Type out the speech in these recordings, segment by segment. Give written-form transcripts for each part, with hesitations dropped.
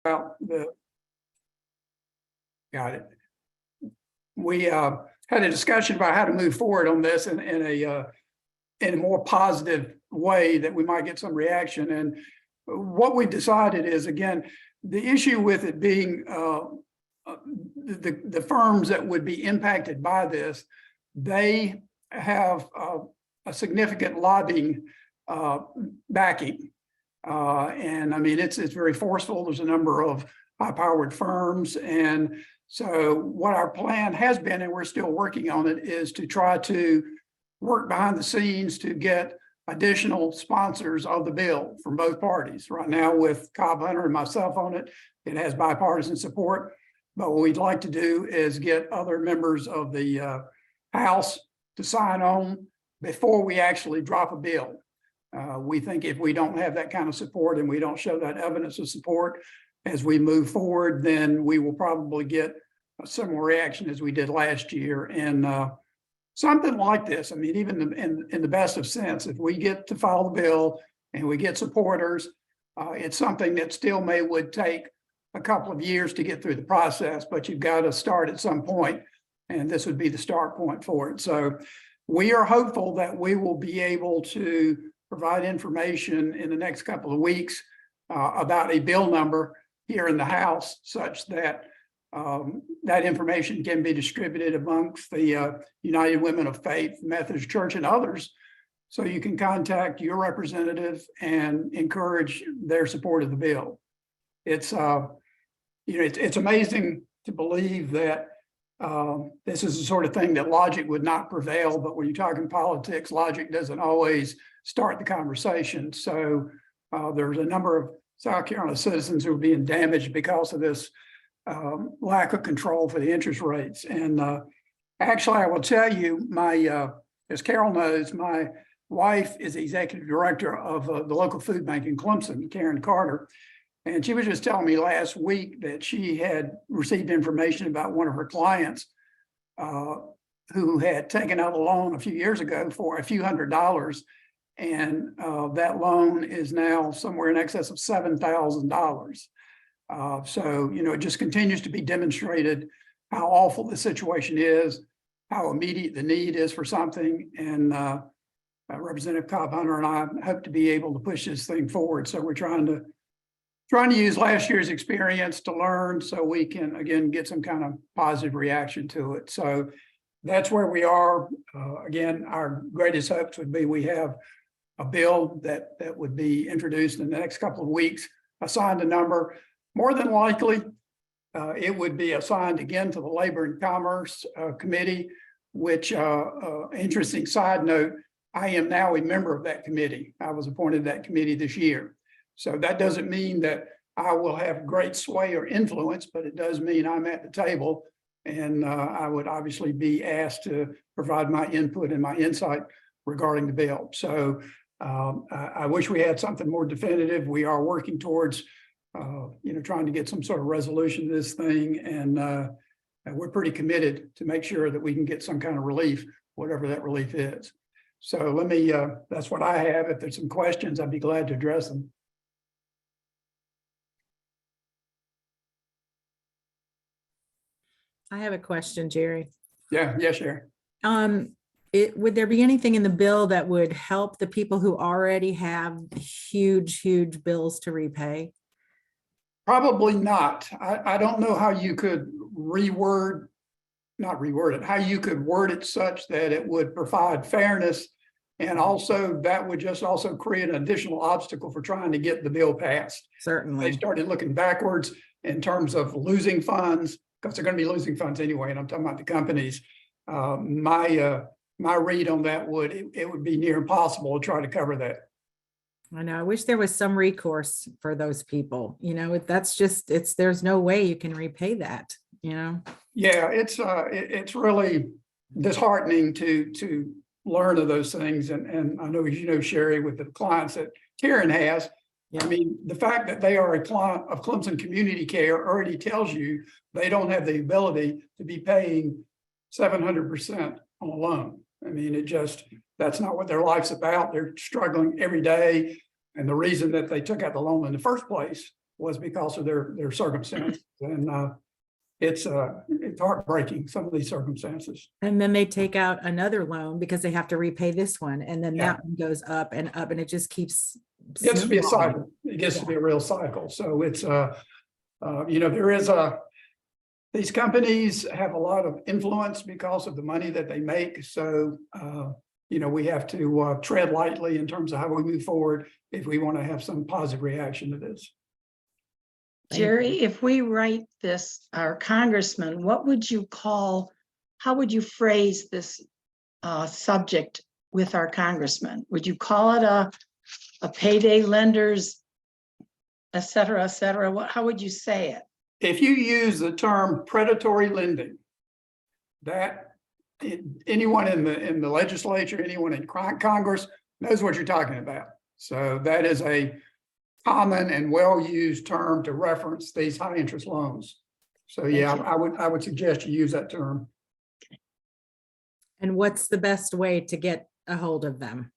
about got it. We had a discussion about how to move forward on this in a more positive way that we might get some reaction. And what we decided is, again, the issue with it being the firms that would be impacted by this, they have a significant lobbying backing. And I mean, it's very forceful. There's a number of high-powered firms. And so what our plan has been, and we're still working on it, is to try to work behind the scenes to get additional sponsors of the bill from both parties. Right now with Cobb Hunter and myself on it, it has bipartisan support. But what we'd like to do is get other members of the House to sign on before we actually drop a bill. We think if we don't have that kind of support and we don't show that evidence of support as we move forward, then we will probably get a similar reaction as we did last year. And something like this, I mean, even in the best of sense, if we get to file the bill and we get supporters, it's something that still would take a couple of years to get through the process, but you've got to start at some point, and this would be the start point for it. So we are hopeful that we will be able to provide information in the next couple of weeks about a bill number here in the House, such that that information can be distributed amongst the United Women of Faith, Methodist Church, and others. So you can contact your representative and encourage their support of the bill. It's it's amazing to believe that this is the sort of thing that logic would not prevail, but when you're talking politics, logic doesn't always start the conversation. So there's a number of South Carolina citizens who are being damaged because of this lack of control for the interest rates. And actually, I will tell you, as Carol knows, my wife is the executive director of the local food bank in Clemson, Karen Carter. And she was just telling me last week that she had received information about one of her clients who had taken out a loan a few years ago for a few $100s. And that loan is now somewhere in excess of $7,000. So, it just continues to be demonstrated how awful the situation is, how immediate the need is for something. And Representative Cobb Hunter and I hope to be able to push this thing forward. So we're trying to use last year's experience to learn so we can, again, get some kind of positive reaction to it. So that's where we are. Again, our greatest hopes would be we have a bill that would be introduced in the next couple of weeks, assigned a number. More than likely, it would be assigned again to the Labor and Commerce Committee, which, interesting side note, I am now a member of that committee. I was appointed to that committee this year. So that doesn't mean that I will have great sway or influence, but it does mean I'm at the table, and I would obviously be asked to provide my input and my insight regarding the bill. So I wish we had something more definitive. We are working towards, trying to get some sort of resolution to this thing, and we're pretty committed to make sure that we can get some kind of relief, whatever that relief is. So let me, that's what I have. If there's some questions, I'd be glad to address them. I have a question, Jerry. Yeah, Sherry. Would there be anything in the bill that would help the people who already have huge bills to repay? Probably not. I don't know how you could how you could word it such that it would provide fairness. And also that would just also create an additional obstacle for trying to get the bill passed. Certainly. They started looking backwards in terms of losing funds, because they're going to be losing funds anyway. And I'm talking about the companies. My read on that it would be near impossible to try to cover that. I know. I wish there was some recourse for those people. That's just, there's no way you can repay that, Yeah, it's really disheartening to learn of those things. And I know, as you know, Sherry, with the clients that Karen has, yeah. I mean, the fact that they are a client of Clemson Community Care already tells you they don't have the ability to be paying 700% on a loan. I mean, that's not what their life's about. They're struggling every day. And the reason that they took out the loan in the first place was because of their circumstances. And it's heartbreaking, some of these circumstances. And then they take out another loan because they have to repay this one, and then Yeah. that one goes up, and it just keeps. It gets to be a snowballing. cycle. It gets to be a real cycle. So it's there is these companies have a lot of influence because of the money that they make. So we have to tread lightly in terms of how we move forward if we want to have some positive reaction to this. Jerry, if we write this, our congressman, how would you phrase this subject with our congressman? Would you call it a payday lenders, et cetera, et cetera? How would you say it? If you use the term predatory lending, that anyone in the legislature, anyone in Congress knows what you're talking about. So that is a common and well-used term to reference these high interest loans. So yeah, I would suggest you use that term. And what's the best way to get a hold of them?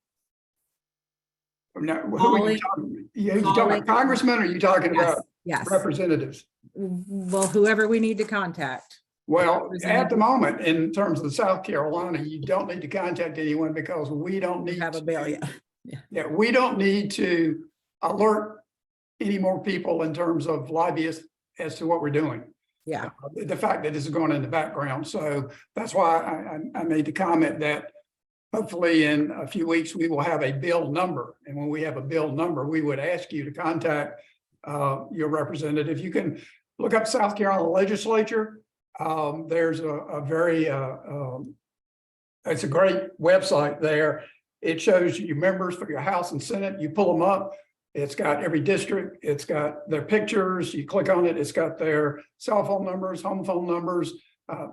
Now, who are you talking? You talking about congressmen, or are you talking about Yes. representatives? Well, whoever we need to contact. Well, at the moment, in terms of South Carolina, you don't need to contact anyone because we don't need Have a bill yet. Yeah, we don't need to alert any more people in terms of lobbyists as to what we're doing. Yeah. The fact that this is going in the background. So that's why I made the comment that hopefully in a few weeks, we will have a bill number. And when we have a bill number, we would ask you to contact your representative. You can look up South Carolina legislature. There's a very, it's a great website there. It shows you members for your House and Senate. You pull them up. It's got every district. It's got their pictures. You click on it. It's got their cell phone numbers, home phone numbers,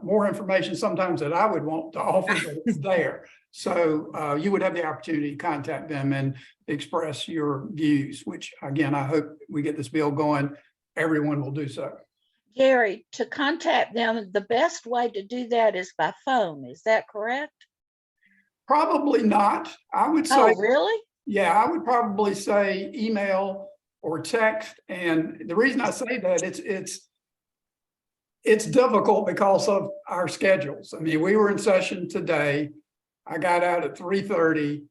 more information sometimes that I would want to offer, but it's there. So you would have the opportunity to contact them and express your views, which again, I hope we get this bill going. Everyone will do so. Gary, to contact them, the best way to do that is by phone. Is that correct? Probably not. I would say, Oh, really? yeah, I would probably say email or text. And the reason I say that it's difficult because of our schedules. I mean, we were in session today. I got out at 3:30.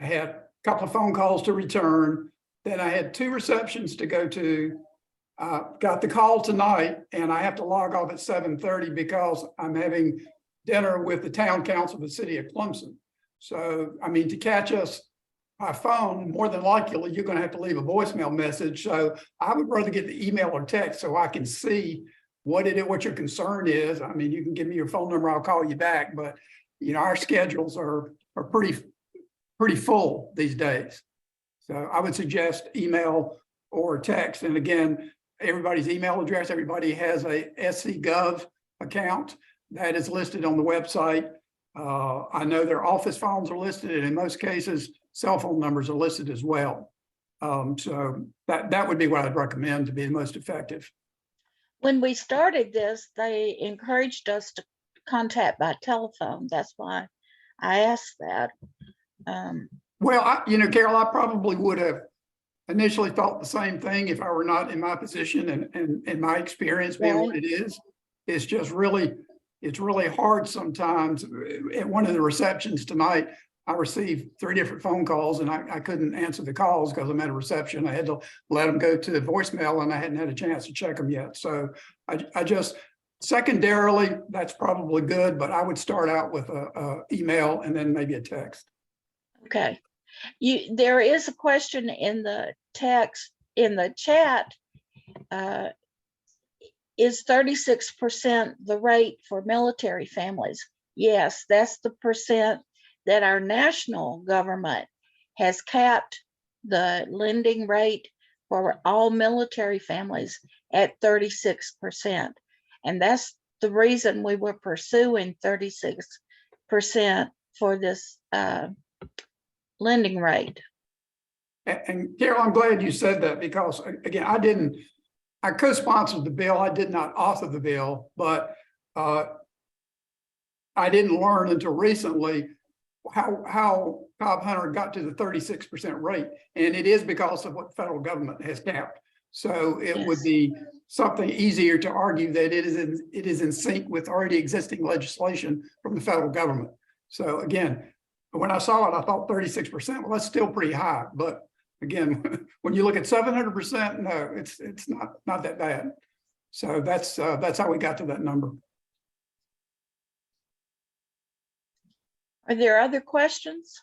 I had a couple of phone calls to return. Then I had 2 receptions to go to. Got the call tonight, and I have to log off at 7:30 because I'm having dinner with the town council of the city of Clemson. So, I mean, to catch us by phone, more than likely, you're going to have to leave a voicemail message. So I would rather get the email or text so I can see what your concern is. I mean, you can give me your phone number, I'll call you back. But, our schedules are pretty full these days. So I would suggest email or text. And again, everybody's email address, everybody has a SCCUWF account that is listed on the website. I know their office phones are listed, and in most cases, cell phone numbers are listed as well. So that would be what I'd recommend to be the most effective. When we started this, they encouraged us to contact by telephone. That's why I asked that. Well, Carol, I probably would have initially thought the same thing if I were not in my position and my experience being what it is. It's just it's really hard sometimes. At one of the receptions tonight, I received 3 different phone calls, and I couldn't answer the calls because I'm at a reception. I had to let them go to the voicemail, and I hadn't had a chance to check them yet. So I just, secondarily, that's probably good, but I would start out with a email and then maybe a text. Okay. There is a question in the text, in the chat. Is 36% the rate for military families? Yes, that's the percent that our national government has capped the lending rate for all military families at 36%. And that's the reason we were pursuing 36% for this lending rate. And Carol, I'm glad you said that because again, I co-sponsored the bill. I did not author the bill, but I didn't learn until recently how Cobb Hunter got to the 36% rate. And it is because of what the federal government has capped. So it would Yes. be something easier to argue that it is in sync with already existing legislation from the federal government. So again, when I saw it, I thought 36%, well, that's still pretty high. But again, when you look at 700%, no, it's not that bad. So that's how we got to that number. Are there other questions?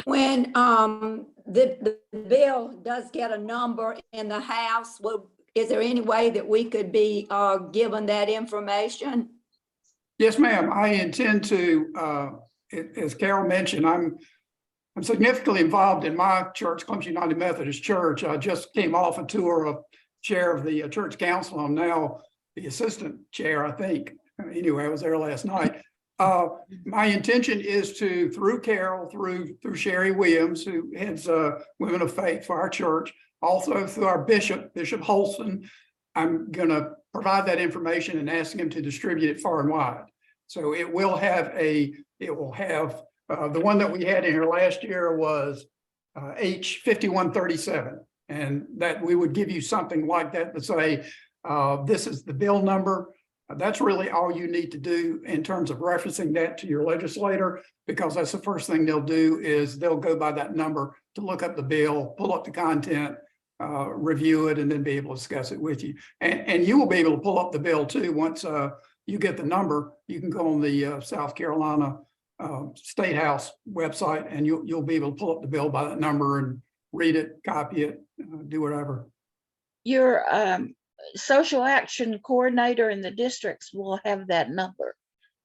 When the bill does get a number in the House, is there any way that we could be given that information? Yes, ma'am. I intend to, as Carol mentioned, I'm significantly involved in my church, Clemson United Methodist Church. I just came off a tour of chair of the church council. I'm now the assistant chair, I think. Anyway, I was there last night. My intention is to, through Carol, through Sherry Williams, who heads Women of Faith for our church, also through our Bishop Holston, I'm going to provide that information and ask him to distribute it far and wide. So it will have the one that we had in here last year was H5137, and that we would give you something like that to say, this is the bill number. That's really all you need to do in terms of referencing that to your legislator, because that's the first thing they'll do is they'll go by that number to look up the bill, pull up the content, review it, and then be able to discuss it with you. And you will be able to pull up the bill too. Once you get the number, you can go on the South Carolina State House website, and you'll be able to pull up the bill by that number and read it, copy it, do whatever. Your social action coordinator in the districts will have that number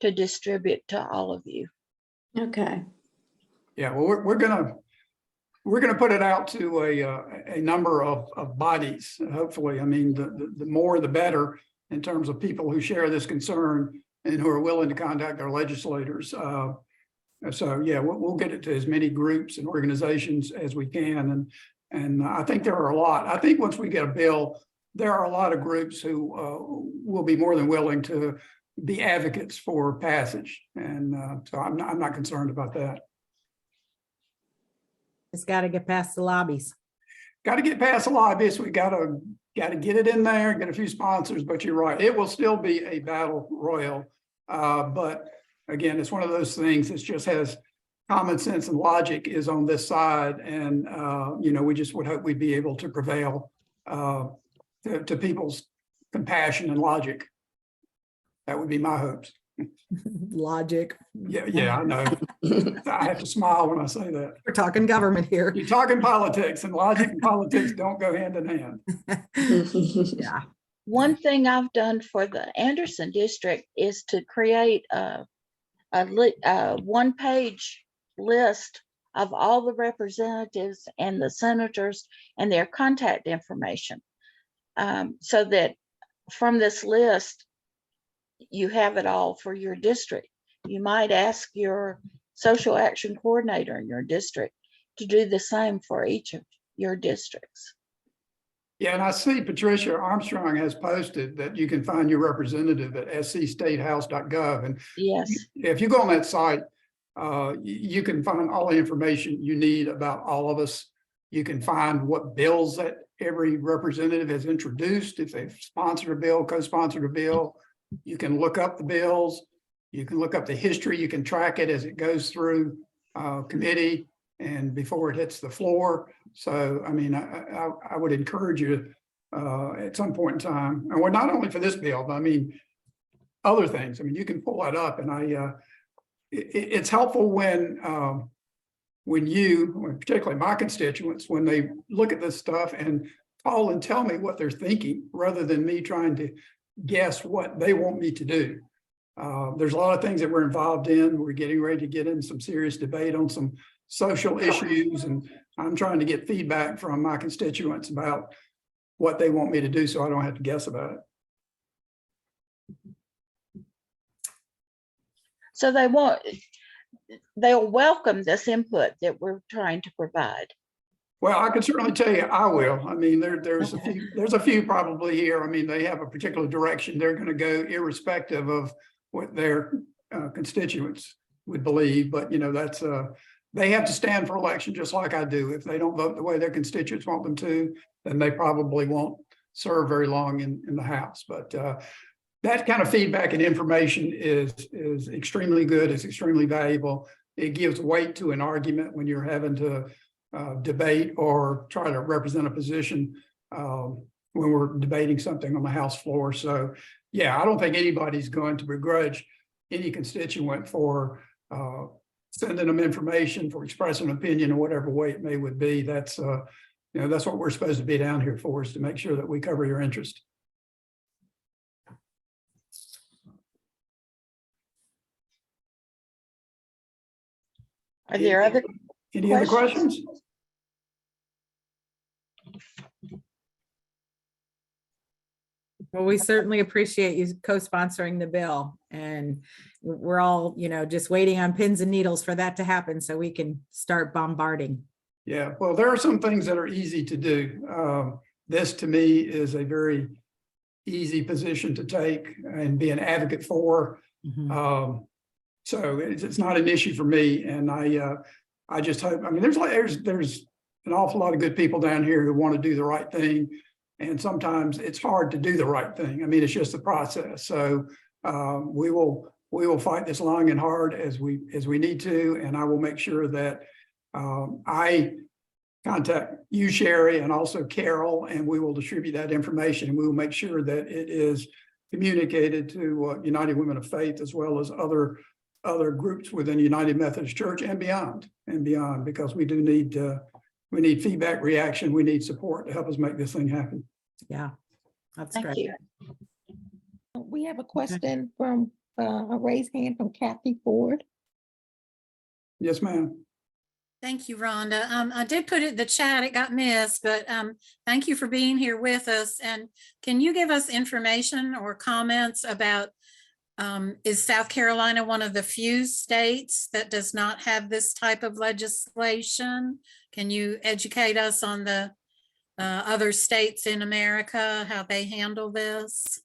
to distribute to all of you. Okay. Yeah, well, we're gonna put it out to a number of bodies. Hopefully, I mean, the more the better in terms of people who share this concern and who are willing to contact our legislators. So yeah, we'll get it to as many groups and organizations as we can, and I think there are a lot. I think once we get a bill, there are a lot of groups who will be more than willing to be advocates for passage, and so I'm not concerned about that. It's got to get past the lobbies. Got to get past the lobbyists. We got to get it in there, get a few sponsors. But you're right, it will still be a battle royal. But again, it's one of those things that just has common sense and logic is on this side, and you know, we just would hope we'd be able to prevail to people's compassion and logic. That would be my hopes. Logic. Yeah, I know. I have to smile when I say that. We're talking government here. You're talking politics, and logic and politics don't go hand in hand. Yeah. One thing I've done for the Anderson district is to create a one-page list of all the representatives and the senators and their contact information. So that from this list, you have it all for your district. You might ask your social action coordinator in your district to do the same for each of your districts. Yeah, and I see Patricia Armstrong has posted that you can find your representative at scstatehouse.gov. And Yes. if you go on that site, you can find all the information you need about all of us. You can find what bills that every representative has introduced, if they've sponsored a bill, co-sponsored a bill. You can look up the bills. You can look up the history. You can track it as it goes through committee and before it hits the floor. So, I mean, I would encourage you at some point in time, and we're not only for this bill, but I mean, other things. I mean, you can pull that up, and it's helpful when you, particularly my constituents, when they look at this stuff and call and tell me what they're thinking, rather than me trying to guess what they want me to do. There's a lot of things that we're involved in. We're getting ready to get in some serious debate on some social issues, and I'm trying to get feedback from my constituents about what they want me to do so I don't have to guess about it. So they'll welcome this input that we're trying to provide. Well, I can certainly tell you I will. I mean, there's a few probably here. I mean, they have a particular direction they're going to go irrespective of what their constituents would believe. But, you know, they have to stand for election just like I do. If they don't vote the way their constituents want them to, then they probably won't serve very long in the House. But that kind of feedback and information is extremely good. It's extremely valuable. It gives weight to an argument when you're having to debate or try to represent a position when we're debating something on the House floor. So yeah, I don't think anybody's going to begrudge any constituent for sending them information, for expressing an opinion in whatever way it may would be. That's that's what we're supposed to be down here for, is to make sure that we cover your interest. Are there other Any other questions? Well, we certainly appreciate you co-sponsoring the bill, and we're all, just waiting on pins and needles for that to happen so we can start bombarding. Yeah, well, there are some things that are easy to do. This to me is a very easy position to take and be an advocate for. Mhm. So it's not an issue for me, and I just hope. I mean, there's an awful lot of good people down here who want to do the right thing, and sometimes it's hard to do the right thing. I mean, it's just the process. So we will fight this long and hard as we need to, and I will make sure that I contact you, Sherry, and also Carol, and we will distribute that information, and we will make sure that it is communicated to United Women of Faith, as well as other groups within United Methodist Church and beyond, because we do need we need feedback, reaction, we need support to help us make this thing happen. Yeah, that's Thank great. you. We have a question from a raised hand from Kathy Ford. Yes, ma'am. Thank you, Rhonda. I did put it in the chat, it got missed, but thank you for being here with us. And can you give us information or comments about, is South Carolina one of the few states that does not have this type of legislation? Can you educate us on the other states in America, how they handle this?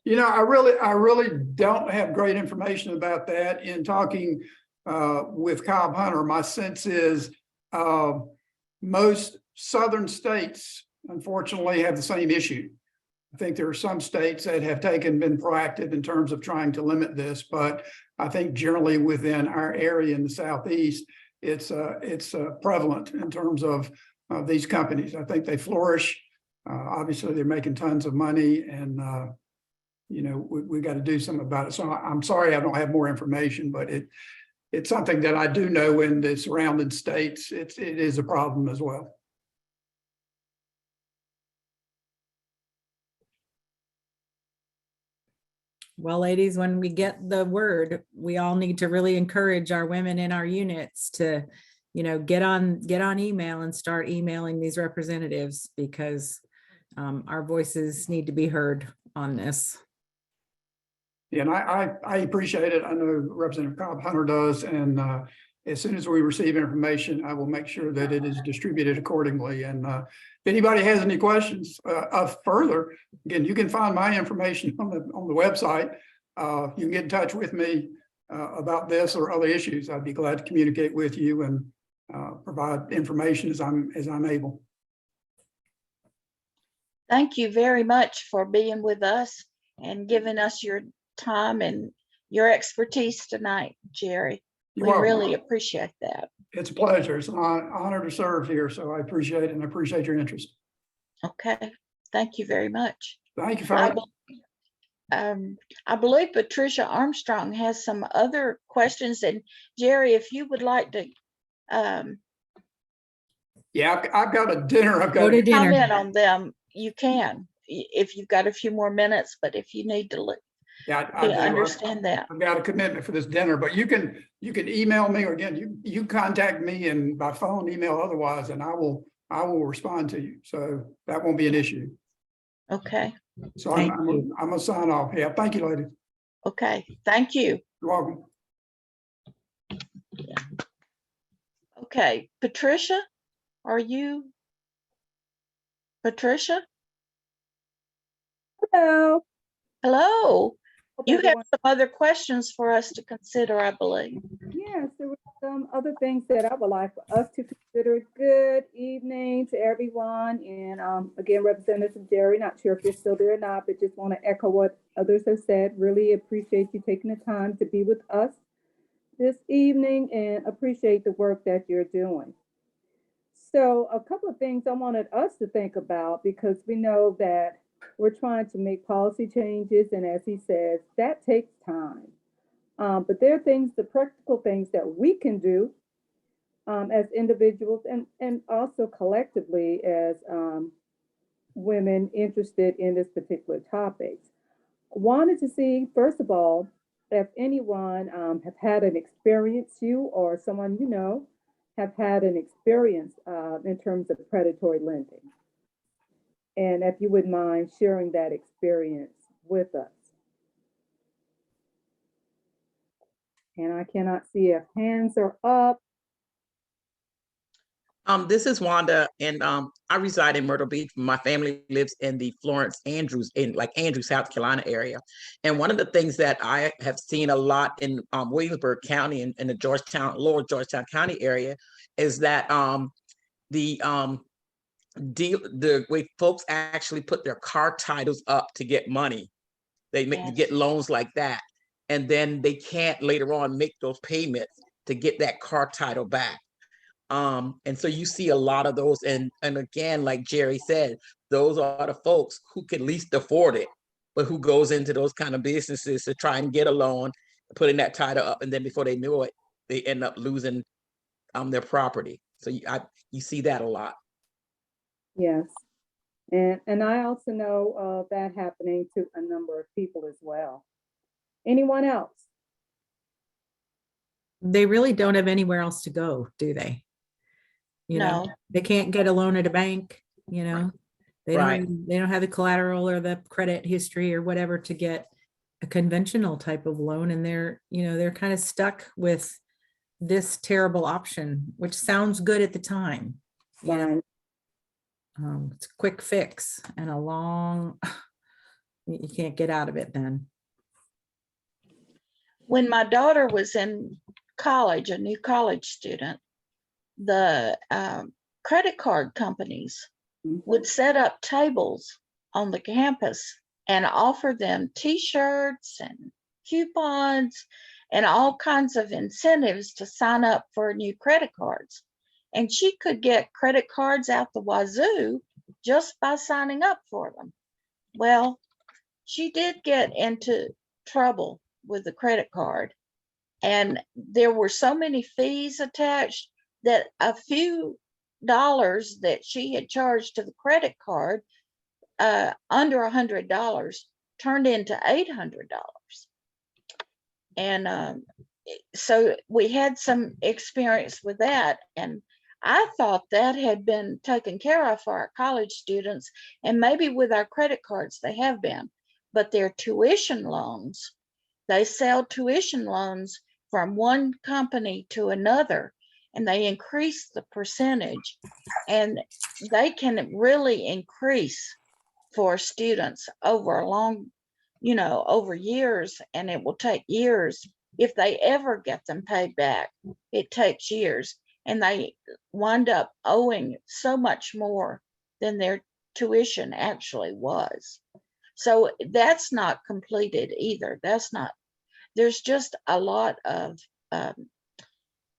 I really don't have great information about that. In talking with Cobb Hunter, my sense is most southern states, unfortunately, have the same issue. I think there are some states that have been proactive in terms of trying to limit this, but I think generally within our area in the Southeast, it's prevalent in terms of these companies. I think they flourish. Obviously, they're making tons of money, and we got to do something about it. So I'm sorry I don't have more information, but it's something that I do know in the surrounding states. It is a problem as well. Well, ladies, when we get the word, we all need to really encourage our women in our units to, get on email and start emailing these representatives, because our voices need to be heard on this. Yeah, and I appreciate it. I know Representative Cobb Hunter does, and as soon as we receive information, I will make sure that it is distributed accordingly. And if anybody has any questions further, again, you can find my information on the website. You can get in touch with me about this or other issues. I'd be glad to communicate with you and provide information as I'm able. Thank you very much for being with us and giving us your time and your expertise tonight, Jerry. You're We welcome. really appreciate that. It's a pleasure. It's an honor to serve here. So I appreciate it, and I appreciate your interest. Okay, thank you very much. Thank you, Father. I believe Patricia Armstrong has some other questions, and Jerry, if you would like to Yeah, I've got a dinner. Go to dinner. comment on them, you can, if you've got a few more minutes, but if you need to look, Yeah, I understand that. I've got a commitment for this dinner, but you can email me, or again, you contact me and by phone, email otherwise, and I will respond to you. So that won't be an issue. Okay, So Thank I'm gonna sign off. Yeah, thank you, ladies. okay, thank you. You're welcome. Okay, Patricia, are you? Patricia? Hello. Hello. Hope You have everyone- some other questions for us to consider, I believe. Yes, there was some other things that I would like for us to consider. Good evening to everyone. And again, Representative Jerry, not sure if you're still there or not, but just want to echo what others have said. Really appreciate you taking the time to be with us this evening and appreciate the work that you're doing. So a couple of things I wanted us to think about, because we know that we're trying to make policy changes. And as he says, that takes time. But there are things, the practical things that we can do as individuals and also collectively as women interested in this particular topic. Wanted to see, first of all, if anyone have had an experience, you or someone you know have had an experience in terms of predatory lending. And if you wouldn't mind sharing that experience with us. And I cannot see if hands are up. This is Wanda, and I reside in Myrtle Beach. My family lives in the Florence Andrews, in like Andrews, South Carolina area. And one of the things that I have seen a lot in Williamsburg County and in the Lower Georgetown County area is that the way folks actually put their car titles up to get money. They get loans like that. And then they can't later on make those payments to get that car title back. And so you see a lot of those. And again, like Jerry said, those are the folks who can least afford it, but who goes into those kind of businesses to try and get a loan, putting that title up. And then before they know it, they end up losing their property. So you see that a lot. Yes. And I also know that happening to a number of people as well. Anyone else? They really don't have anywhere else to go, do they? You know, No. they can't get a loan at a bank, you know, they don't have the collateral or the credit history or whatever to get a conventional type of loan. And they're kind of stuck with this terrible option, which sounds good at the time. You know? It's a quick fix and a long, you can't get out of it then. When my daughter was in college, a new college student, the credit card companies would set up tables on the campus and offer them t-shirts and coupons and all kinds of incentives to sign up for new credit cards. And she could get credit cards out the wazoo just by signing up for them. Well, she did get into trouble with the credit card. And there were so many fees attached that a few dollars that she had charged to the credit card, under $100, turned into $800. And so we had some experience with that. And I thought that had been taken care of for our college students, and maybe with our credit cards they have been, but their tuition loans, they sell tuition loans from one company to another, and they increase the percentage, and they can really increase for students over a long, over years, and it will take years. If they ever get them paid back, it takes years, and they wind up owing so much more than their tuition actually was. So that's not completed either. There's just a lot of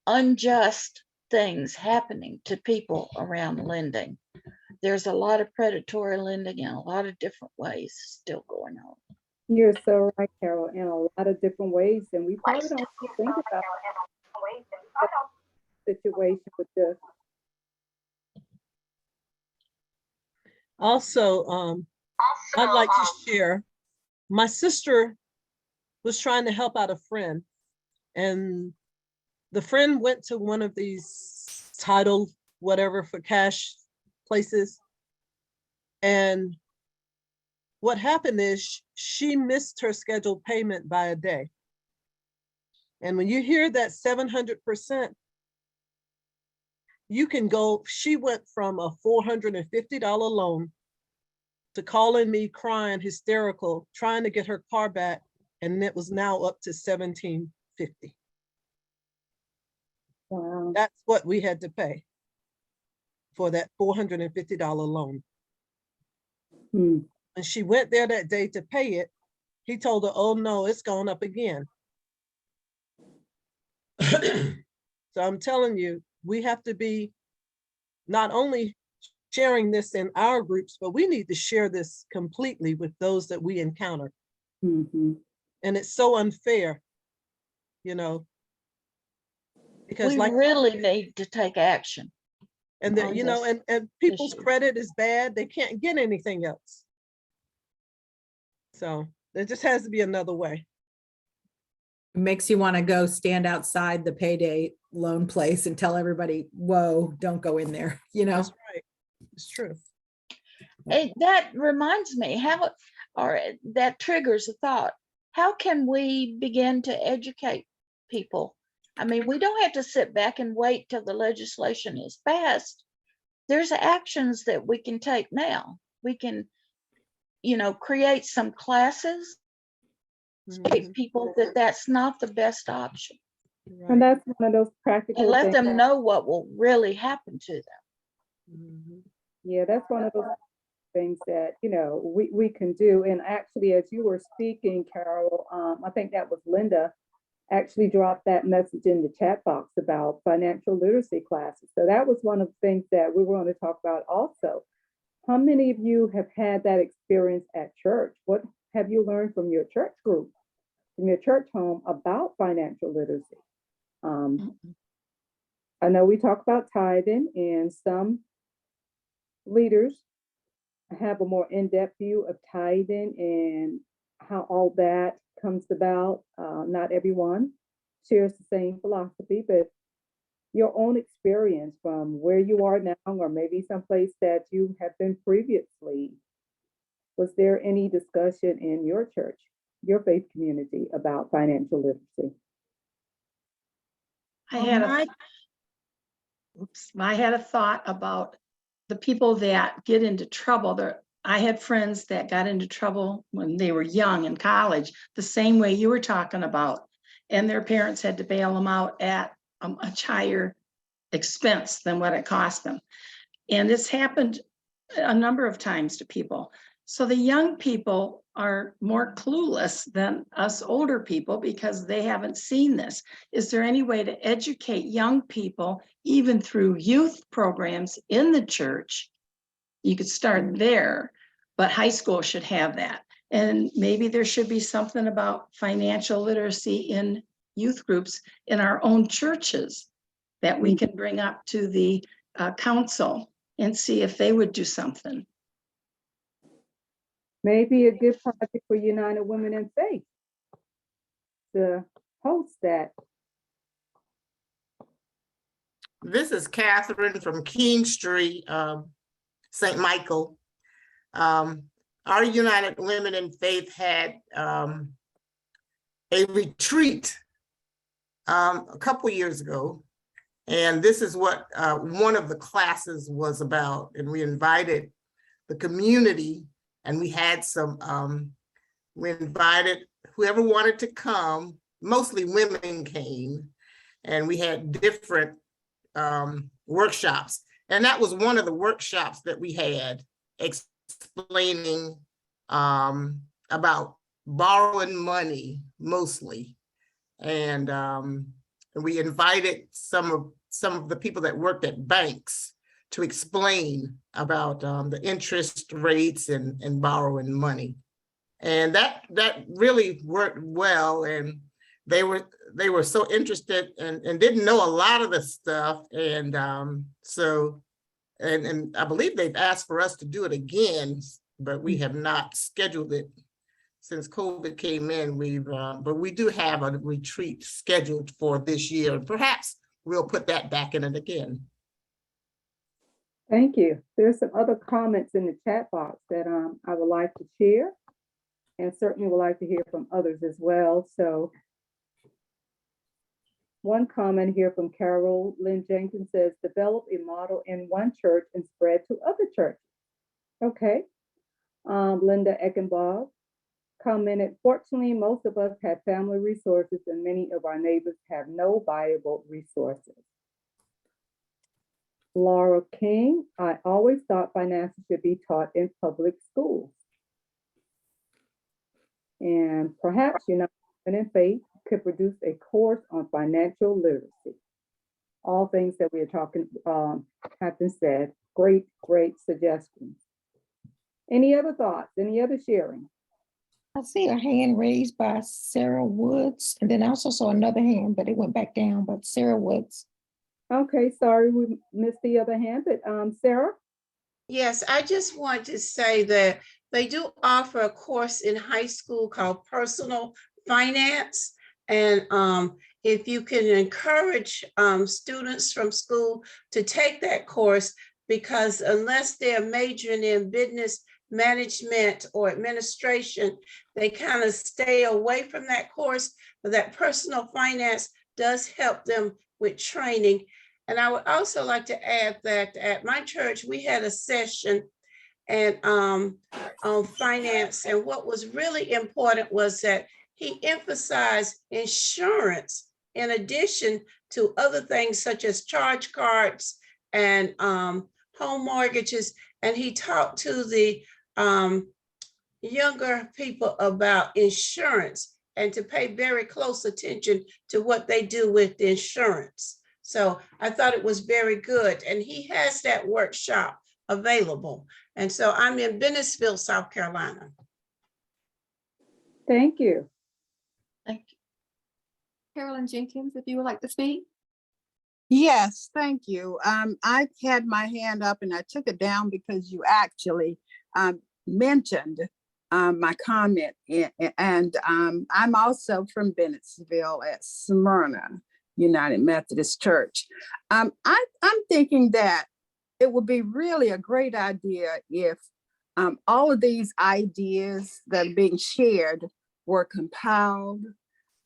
unjust things happening to people around lending. There's a lot of predatory lending in a lot of different ways still going on. You're so right, Carol, in a lot of different ways. And we probably don't think about the situation with this. Also, I'd like to share, my sister was trying to help out a friend, and the friend went to one of these title whatever for cash places, and what happened is she missed her scheduled payment by a day. And when you hear that 700%, you can go, she went from a $450 loan to calling me crying hysterical, trying to get her car back, and it was now up to $1,750. Wow. That's what we had to pay for that $450 loan. Hmm. When she went there that day to pay it, he told her, oh no, it's gone up again. So I'm telling you, we have to be not only sharing this in our groups, but we need to share this completely with those that we encounter. Mhm. And it's so unfair, you know, because We like, really need to take action. and then, on you know, this and people's issue. credit is bad. They can't get anything else. So there just has to be another way. It makes you want to go stand outside the payday loan place and tell everybody, whoa, don't go in there, you know? That's right. It's true. That reminds me, that triggers a thought. How can we begin to educate people? I mean, we don't have to sit back and wait till the legislation is passed. There's actions that we can take now. We can, create some classes, educate Mhm. people that that's not the best option, Right. And that's one of those and practical let things. them know what will really happen to them. Mhm. Yeah, that's one of those things that, we can do. And actually, as you were speaking, Carol, I think that was Linda, actually dropped that message in the chat box about financial literacy classes. So that was one of the things that we were going to talk about also. How many of you have had that experience at church? What have you learned from your church group, from your church home about financial literacy? I know we talk about tithing, and some leaders have a more in-depth view of tithing and how all that comes about. Not everyone shares the same philosophy, but your own experience from where you are now, or maybe someplace that you have been previously, was there any discussion in your church, your faith community, about financial literacy? I had a thought about the people that get into trouble. I had friends that got into trouble when they were young in college, the same way you were talking about, and their parents had to bail them out at a much higher expense than what it cost them. And this happened a number of times to people. So the young people are more clueless than us older people because they haven't seen this. Is there any way to educate young people, even through youth programs in the church? You could start there, but high school should have that. And maybe there should be something about financial literacy in youth groups in our own churches that we can bring up to the council and see if they would do something. Maybe a good project for United Women in Faith to host that. This is Catherine from King Street, St. Michael. Our United Women in Faith had a retreat a couple years ago. And this is what one of the classes was about. And we invited the community, and we had we invited whoever wanted to come. Mostly women came, and we had different workshops. And that was one of the workshops that we had, explaining about borrowing money mostly. And we invited some of the people that worked at banks to explain about the interest rates and borrowing money. And that really worked well. And they were so interested and didn't know a lot of the stuff. And and I believe they've asked for us to do it again, but we have not scheduled it since COVID came in. But we do have a retreat scheduled for this year. Perhaps we'll put that back in it again. Thank you. There's some other comments in the chat box that I would like to share, and certainly would like to hear from others as well. So one comment here from Carol Lynn Jenkins says, develop a model in one church and spread to other churches. Okay. Linda Eckenbaugh commented, fortunately, most of us have family resources and many of our neighbors have no viable resources. Laura King, I always thought finance should be taught in public schools. And perhaps United Women in Faith could produce a course on financial literacy. All things that we are talking have been said. Great, great suggestions. Any other thoughts? Any other sharing? I see a hand raised by Sarah Woods, and then I also saw another hand, but it went back down, but Sarah Woods. Okay, sorry, we missed the other hand, but Sarah? Yes, I just want to say that they do offer a course in high school called Personal Finance. And if you can encourage students from school to take that course, because unless they're majoring in business management or administration, they kind of stay away from that course. But that personal finance does help them with training. And I would also like to add that at my church, we had a session and on finance. And what was really important was that he emphasized insurance in addition to other things such as charge cards and home mortgages. And he talked to the younger people about insurance and to pay very close attention to what they do with the insurance. So I thought it was very good. And he has that workshop available. And so I'm in Bennettsville, South Carolina. Thank you. Thank you. Carolyn Jenkins, if you would like to speak. Yes, thank you. I had my hand up and I took it down because you actually mentioned my comment. And I'm also from Bennettsville at Smyrna United Methodist Church. I'm thinking that it would be really a great idea if all of these ideas that are being shared were compiled,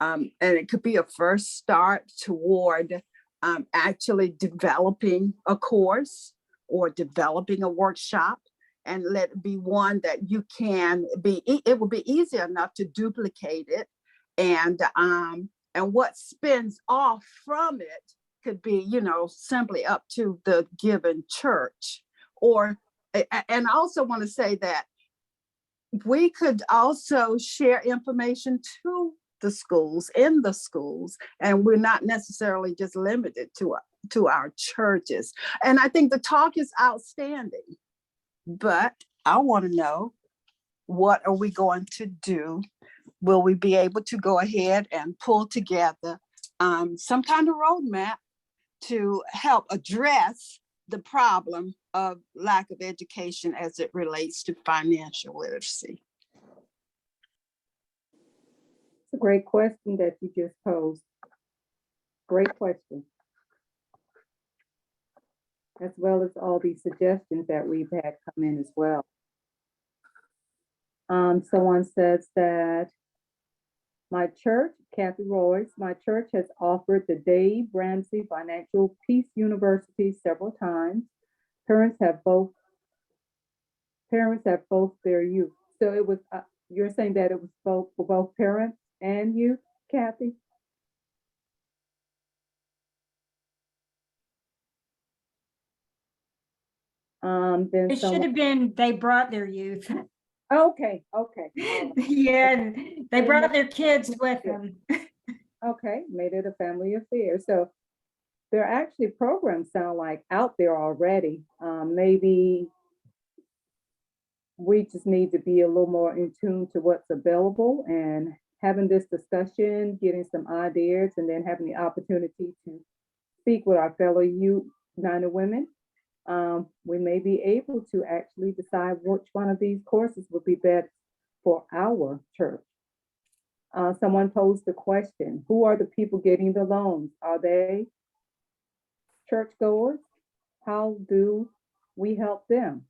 and it could be a first start toward actually developing a course or developing a workshop, and let it be one that you can be, it will be easy enough to duplicate it, and what spins off from it could be, you know, simply up to the given church. Or, and I also want to say that we could also share information to the schools, in the schools, and we're not necessarily just limited to our churches. And I think the talk is outstanding, but I want to know, what are we going to do? Will we be able to go ahead and pull together some kind of roadmap to help address the problem of lack of education as it relates to financial literacy? It's a great question that you just posed. Great question. As well as all these suggestions that we've had come in as well. Someone says that my church, Kathy Royce, my church has offered the Dave Ramsey Financial Peace University several times. Parents have both their youth. So it was, you're saying that it was both for both parents and youth, Kathy? Then It should have been, they brought their youth. Okay. Yeah, and they brought their kids with them. Okay, made it a family affair. So there are actually programs sound like out there already. Maybe we just need to be a little more in tune to what's available and having this discussion, getting some ideas, and then having the opportunity to speak with our fellow United Women. We may be able to actually decide which one of these courses would be best for our church. Someone posed the question, who are the people getting the loans? Are they churchgoers? How do we help them?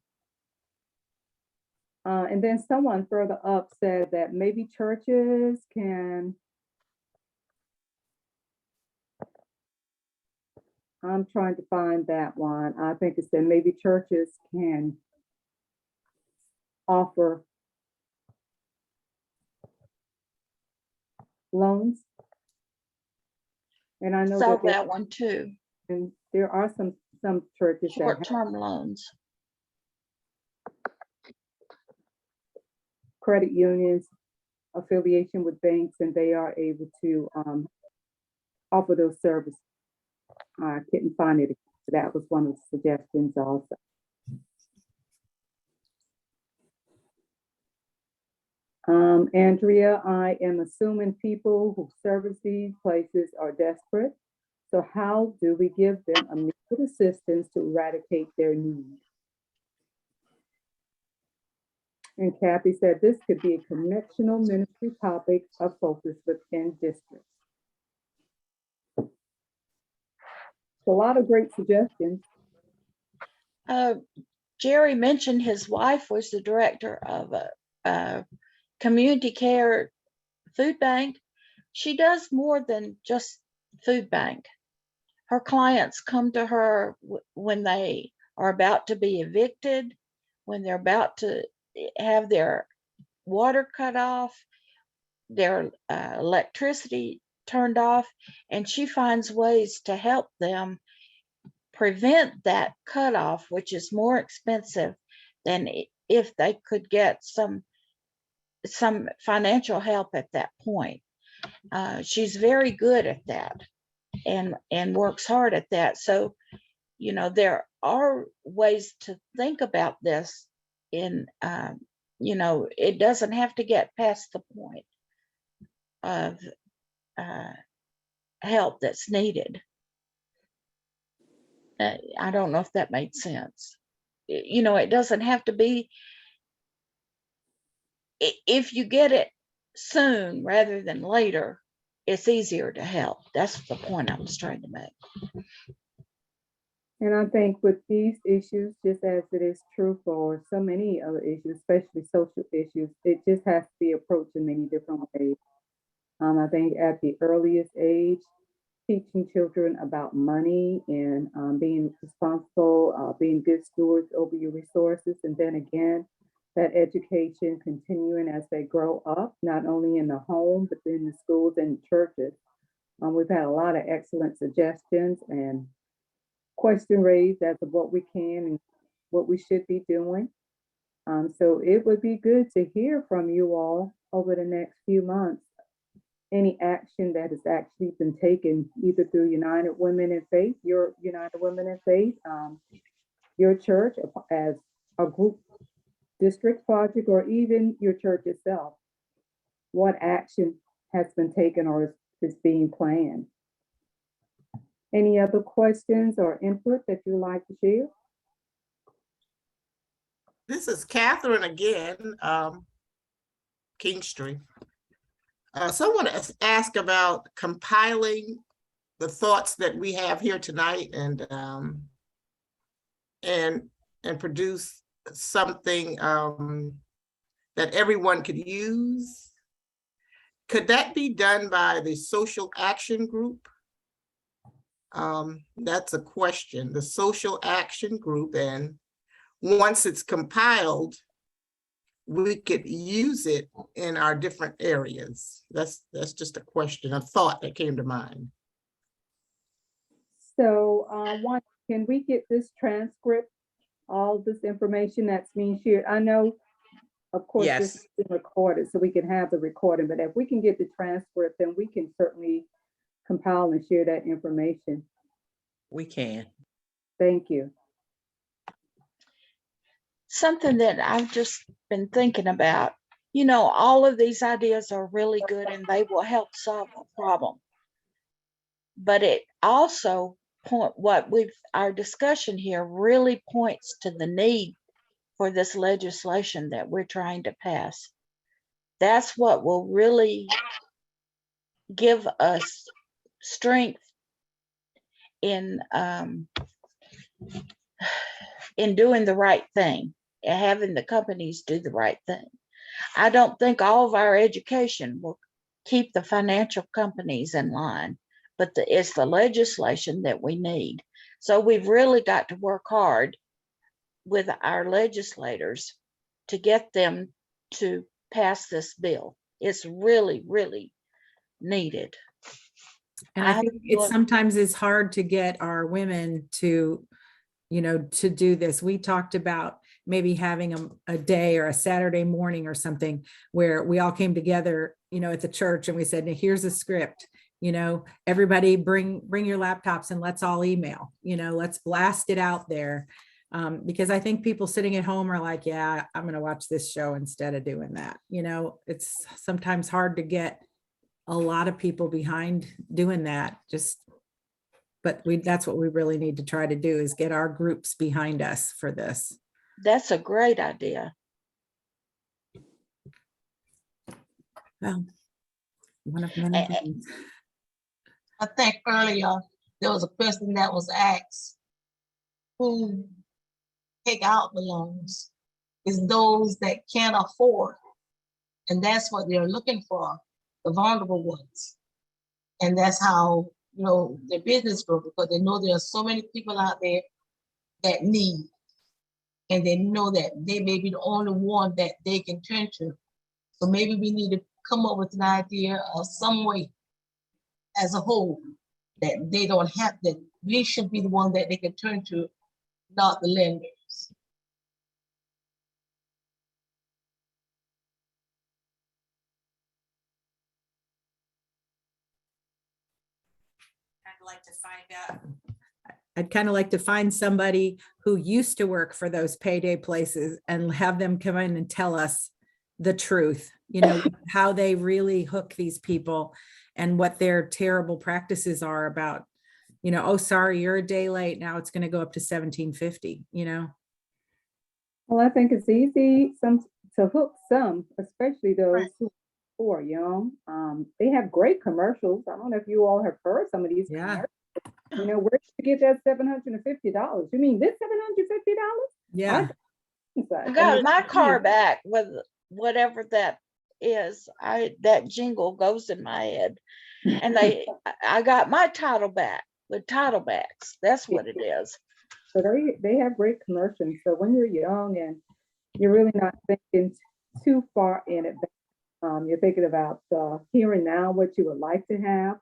And then someone further up said that maybe churches can, I'm trying to find that one. I think it said maybe churches can offer loans. And I know Saw that one too. and there are some some churches that have Short-term loans. credit unions, affiliation with banks, and they are able to offer those services. I couldn't find it. That was one of the suggestions also. Andrea, I am assuming people who service these places are desperate. So how do we give them immediate assistance to eradicate their need? And Kathy said this could be a connectional ministry topic of focus within districts. A lot of great suggestions. Jerry mentioned his wife was the director of a community care food bank. She does more than just food bank. Her clients come to her when they are about to be evicted, when they're about to have their water cut off, their electricity turned off, and she finds ways to help them prevent that cutoff, which is more expensive than if they could get some financial help at that point. She's very good at that and works hard at that. So, you know, there are ways to think about this in, you know, it doesn't have to get past the point of help that's needed. I don't know if that made sense. You know, it doesn't have to be, if you get it soon rather than later, it's easier to help. That's the point I was trying to make. And I think with these issues, just as it is true for so many other issues, especially social issues, it just has to be approached in many different ways. I think at the earliest age, teaching children about money and being responsible, being good stewards over your resources. And then again, that education continuing as they grow up, not only in the home, but in the schools and churches. We've had a lot of excellent suggestions and question raised as of what we can and what we should be doing. So it would be good to hear from you all over the next few months, any action that has actually been taken either through United Women in Faith, your United Women in Faith, your church as a group district project, or even your church itself. What action has been taken or is being planned? Any other questions or input that you'd like to share? This is Catherine again, Kingstree. Someone asked about compiling the thoughts that we have here tonight and produce something that everyone could use. Could that be done by the social action group? That's a question. The social action group, and once it's compiled, we could use it in our different areas. That's just a question, a thought that came to mind. So one, can we get this transcript, all this information that's being shared? I know, of course, Yes. this is being recorded, so we can have the recording, but if we can get the transcript, then we can certainly compile and share that information. We can. Thank you. Something that I've just been thinking about, you know, all of these ideas are really good and they will help solve the problem. But it also our discussion here really points to the need for this legislation that we're trying to pass. That's what will really give us strength in doing the right thing, having the companies do the right thing. I don't think all of our education will keep the financial companies in line, but it's the legislation that we need. So we've really got to work hard with our legislators to get them to pass this bill. It's really, really needed. And I think sometimes it's hard to get our women to you know, to do this. We talked about maybe having a day or a Saturday morning or something where we all came together, you know, at the church, and we said, here's a script, you know, everybody bring your laptops and let's all email, you know, let's blast it out there. Because I think people sitting at home are like, yeah, I'm going to watch this show instead of doing that. You know, it's sometimes hard to get a lot of people behind doing that. But that's what we really need to try to do, is get our groups behind us for this. That's a great idea. Well, one of many A- things. I think earlier there was a question that was asked, who take out the loans? Is those that can't afford. And that's what they're looking for, the vulnerable ones. And that's how, you know, their business grows, because they know there are so many people out there that need. And they know that they may be the only one that they can turn to. So maybe we need to come up with an idea of some way as a whole that they don't have, that we should be the one that they can turn to, not the lenders. I'd kind of like to find somebody who used to work for those payday places and have them come in and tell us the truth, you know, how they really hook these people and what their terrible practices are about, you know, oh, sorry, you're a day late. Now it's going to go up to $17.50, you know? Well, I think it's easy to hook some, especially those who are young. They have great commercials. I don't know if you all have heard some of these commercials. You know, where did you get that $750? You mean this $750? Yeah. I got my car back with whatever that is. That jingle goes in my head. And I got my title back with title backs. That's what it is. So they have great commercials. So when you're young and you're really not thinking too far in advance, you're thinking about here and now what you would like to have.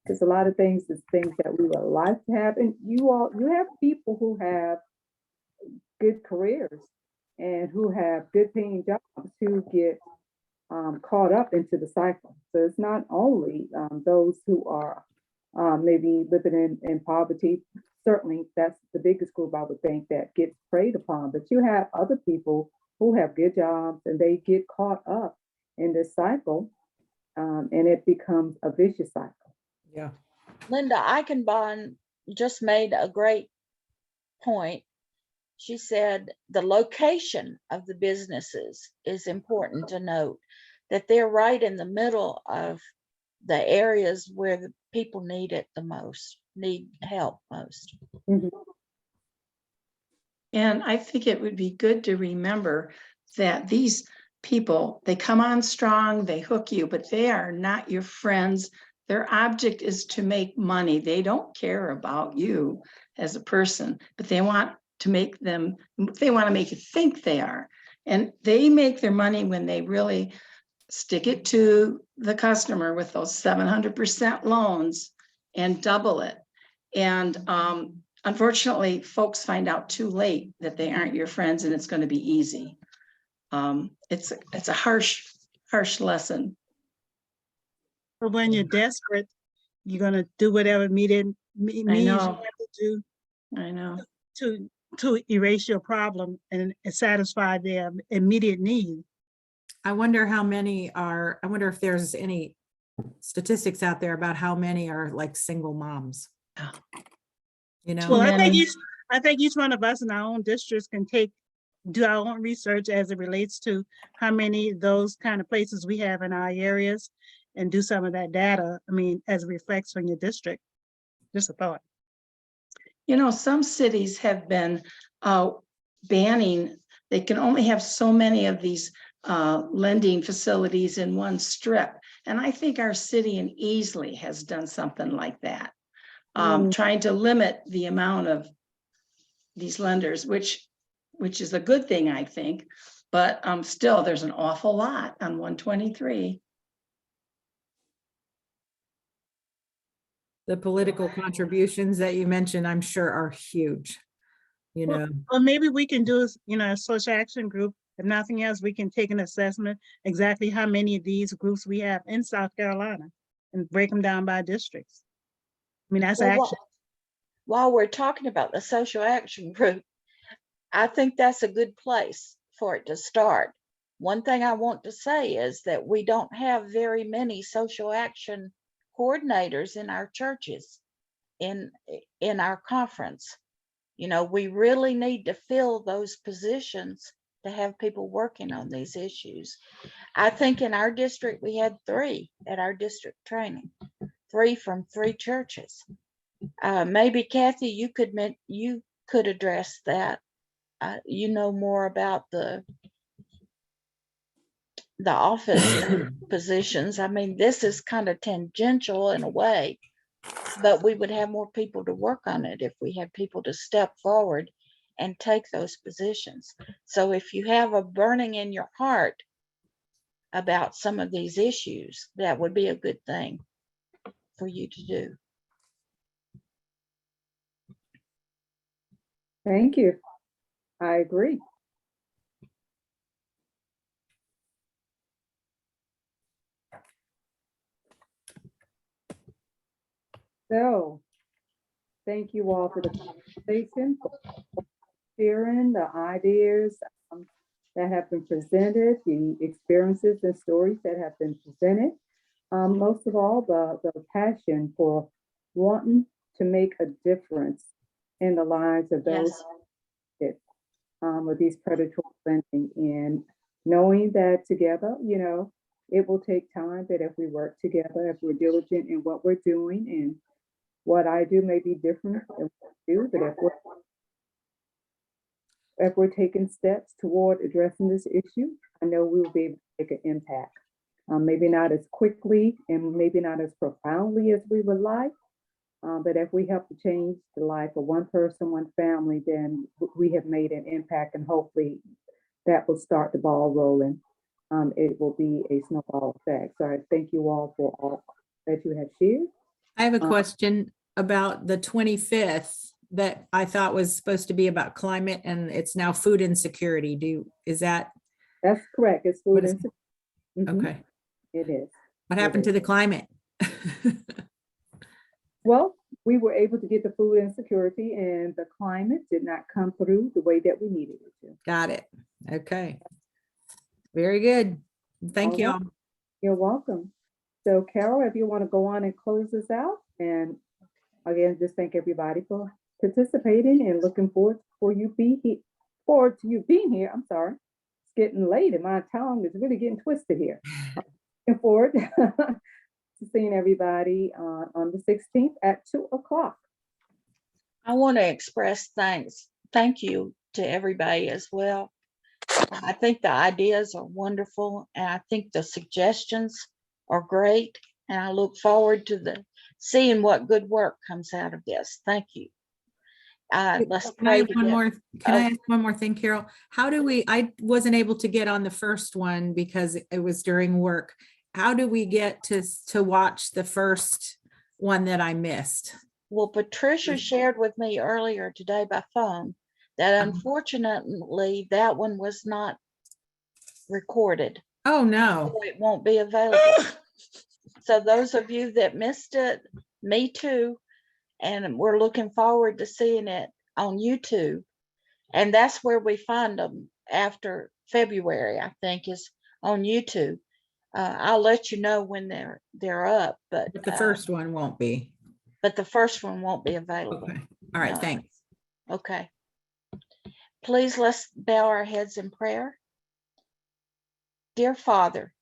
Because a lot of things is things that we would like to have. And you have people who have good careers and who have good paying jobs who get caught up into the cycle. So it's not only those who are maybe living in poverty. Certainly that's the biggest group I would think that gets preyed upon, but you have other people who have good jobs and they get caught up in this cycle, and it becomes a vicious cycle. Yeah. Linda Eichenbaum just made a great point. She said the location of the businesses is important to note, that they're right in the middle of the areas where the people need it the most, need help most. Mm-hmm. And I think it would be good to remember that these people, they come on strong, they hook you, but they are not your friends. Their object is to make money. They don't care about you as a person, but they want to make you think they are. And they make their money when they really stick it to the customer with those 700% loans and double it. And unfortunately, folks find out too late that they aren't your friends and it's going to be easy. It's a harsh lesson. But when you're desperate, you're gonna do whatever means you have to do. I know. To erase your problem and satisfy their immediate need. I wonder if there's any statistics out there about how many are like single moms. You know, well, I think each one of us in our own districts can do our own research as it relates to how many of those kind of places we have in our areas and do some of that data. I mean, as it reflects on your district. Just a thought. You know, some cities have been banning, they can only have so many of these lending facilities in one strip. And I think our city in Easley has done something like that, trying to limit the amount of these lenders, which is a good thing, I think. But still, there's an awful lot on 123. The political contributions that you mentioned, I'm sure, are huge. you Well, know. Or maybe we can do, a social action group. If nothing else, we can take an assessment exactly how many of these groups we have in South Carolina and break them down by districts. I mean, that's Well, action. while we're talking about the social action group, I think that's a good place for it to start. One thing I want to say is that we don't have very many social action coordinators in our churches, in our conference. We really need to fill those positions to have people working on these issues. I think in our district, we had 3 at our district training, 3 from 3 churches. Maybe Kathy, you could address that. You know more about the office positions. I mean, this is kind of tangential in a way, but we would have more people to work on it if we had people to step forward and take those positions. So if you have a burning in your heart about some of these issues, that would be a good thing for you to do. Thank you. I agree. So, thank you all for the conversation, for sharing the ideas that have been presented, the experiences and stories that have been presented. Most of all, the passion for wanting to make a difference in the lives of those with these predatory lending, and knowing that together, it will take time, but if we work together, if we're diligent in what we're doing, and what I do may be different than what you do, but if we're taking steps toward addressing this issue, I know we will be able to make an impact. Maybe not as quickly and maybe not as profoundly as we would like, but if we help to change the life of one person, one family, then we have made an impact, and hopefully that will start the ball rolling. It will be a snowball effect. So I thank you all for all that you have shared. I have a question about the 25th that I thought was supposed to be about climate, and it's now food insecurity. Is that? That's correct. It's food insecurity. Okay. It is. What happened to the climate? Well, we were able to get the food insecurity, and the climate did not come through the way that we needed it to. Got it. Okay. Very good. Thank you. You're welcome. So Carol, if you want to go on and close this out, and again, just thank everybody for participating, and looking forward to you being here. I'm sorry. It's getting late and my tongue is really getting twisted here. Looking forward to seeing everybody on the 16th at 2:00. I want to express thank you to everybody as well. I think the ideas are wonderful, and I think the suggestions are great, and I look forward to seeing what good work comes out of this. Thank you. Let's pray together. Can I ask one more thing, Carol? I wasn't able to get on the first one because it was during work. How do we get to watch the first one that I missed? Well, Patricia shared with me earlier today by phone that unfortunately that one was not recorded. Oh, no. So it won't be available. So those of you that missed it, me too, and we're looking forward to seeing it on YouTube. And that's where we find them after February, I think, is on YouTube. I'll let you know when they're up, but the first one won't be. But the first one won't be available. Okay. All right. No. Thanks. Okay. Please, let's bow our heads in prayer. Dear Father,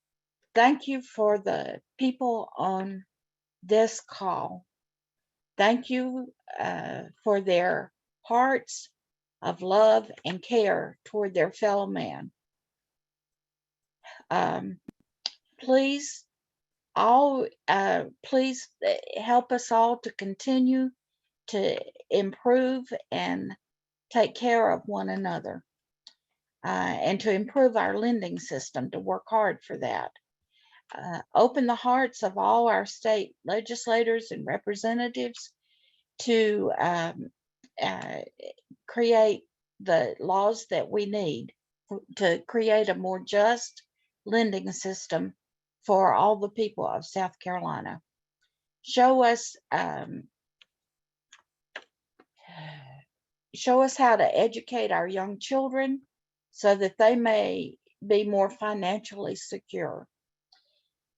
thank you for the people on this call. Thank you for their hearts of love and care toward their fellow man. Please help us all to continue to improve and take care of one another, and to improve our lending system, to work hard for that. Open the hearts of all our state legislators and representatives to create the laws that we need to create a more just lending system for all the people of South Carolina. Show us how to educate our young children so that they may be more financially secure.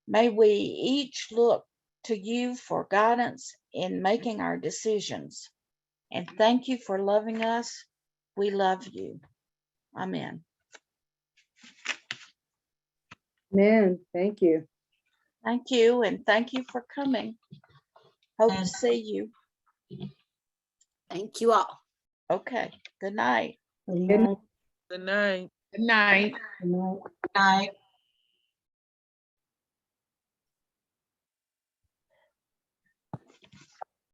May we each look to you for guidance in making our decisions. And thank you for loving us. We love you. Amen. Amen. Thank you. Thank you, and thank you for coming. Hope to see you. Thank you all. Okay, good night. Good night. Good night. Good night. Good night. Night.